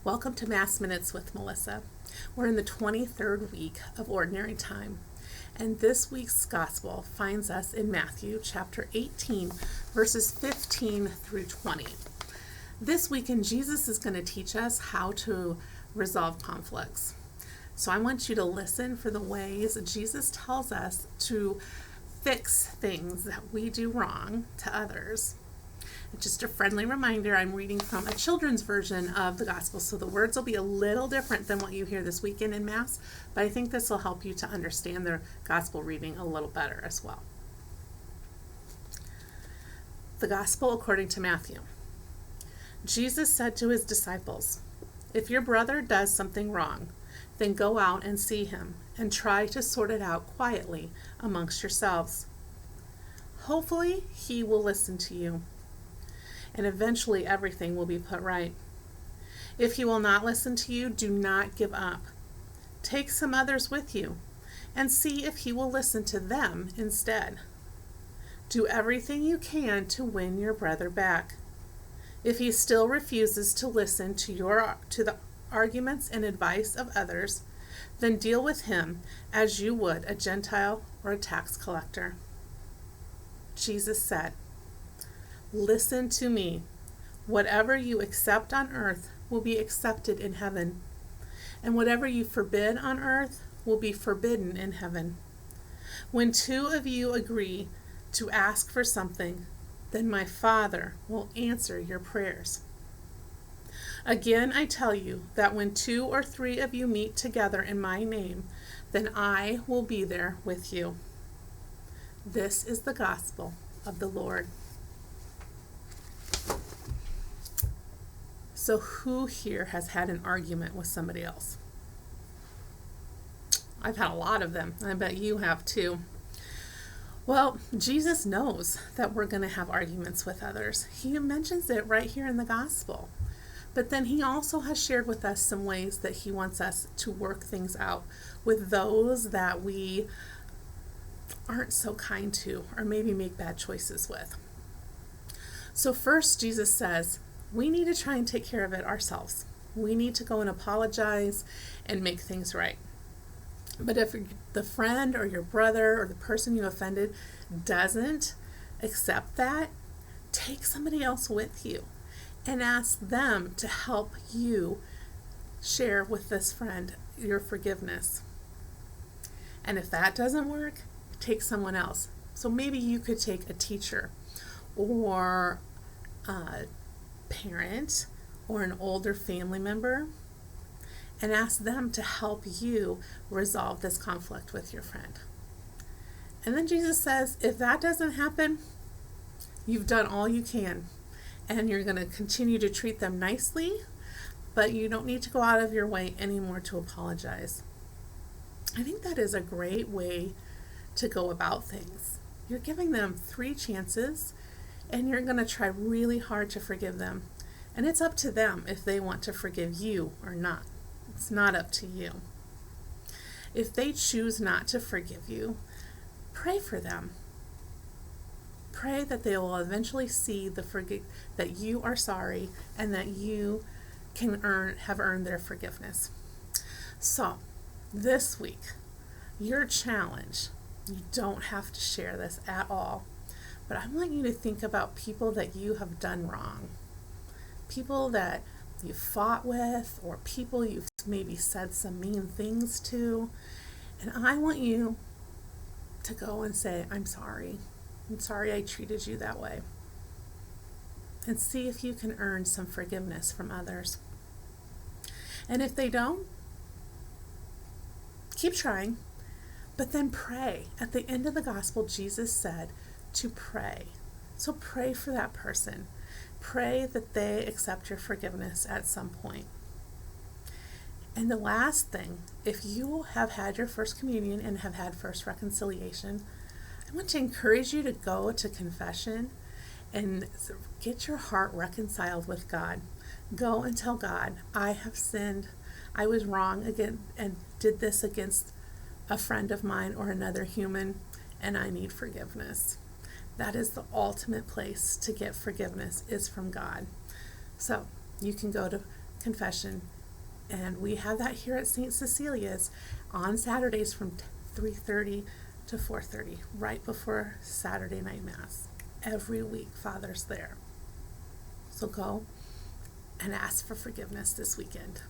Welcome to Mass Minutes with Melissa. We're in the 23rd week of Ordinary Time, and this week's Gospel finds us in Matthew chapter 18, verses 15 through 20. This weekend, Jesus is going to teach us how to resolve conflicts. So I want you to listen for the ways Jesus tells us to fix things that we do wrong to others. Just a friendly reminder, I'm reading from a children's version of the Gospel, so the words will be a little different than what you hear this weekend in Mass, but I think this will help you to understand the Gospel reading a little better as well. The Gospel according to Matthew. Jesus said to his disciples, "If your brother does something wrong, then go out and see him, and try to sort it out quietly amongst yourselves. Hopefully, he will listen to you, and eventually everything will be put right. If he will not listen to you, do not give up. Take some others with you, and see if he will listen to them instead. Do everything you can to win your brother back. If he still refuses to listen to the arguments and advice of others, then deal with him as you would a Gentile or a tax collector." Jesus said, "Listen to me. Whatever you accept on earth will be accepted in heaven, and whatever you forbid on earth will be forbidden in heaven. When two of you agree to ask for something, then my Father will answer your prayers. Again, I tell you that when 2 or 3 of you meet together in my name, then I will be there with you." This is the gospel of the Lord. So who here has had an argument with somebody else? I've had a lot of them. I bet you have too. Well, Jesus knows that we're going to have arguments with others. He mentions it right here in the gospel. But then he also has shared with us some ways that he wants us to work things out with those that we aren't so kind to or maybe make bad choices with. So first, Jesus says, we need to try and take care of it ourselves. We need to go and apologize and make things right. But if the friend or your brother or the person you offended doesn't accept that, take somebody else with you and ask them to help you share with this friend your forgiveness. And if that doesn't work, take someone else. So maybe you could take a teacher or a parent or an older family member and ask them to help you resolve this conflict with your friend. And then Jesus says, if that doesn't happen, you've done all you can, and you're going to continue to treat them nicely, but you don't need to go out of your way anymore to apologize. I think that is a great way to go about things. You're giving them 3 chances, and you're going to try really hard to forgive them. And it's up to them if they want to forgive you or not. It's not up to you. If they choose not to forgive you, pray for them. Pray that they will eventually see that you are sorry and that you can have earned their forgiveness. So, this week, your challenge, you don't have to share this at all, but I want you to think about people that you have done wrong. People that you've fought with, or people you've maybe said some mean things to, and I want you to go and say, I'm sorry I treated you that way, and see if you can earn some forgiveness from others. And if they don't, keep trying, but then pray. At the end of the gospel, Jesus said to pray. So pray for that person. Pray that they accept your forgiveness at some point. And the last thing, if you have had your first communion and have had first reconciliation, I want to encourage you to go to confession and get your heart reconciled with God. Go and tell God, I have sinned. I was wrong again and did this against a friend of mine or another human, and I need forgiveness. That is the ultimate place to get forgiveness, is from God. So you can go to confession. And we have that here at St. Cecilia's on Saturdays from 3:30 to 4:30, right before Saturday night Mass. Every week, Father's there. So go and ask for forgiveness this weekend.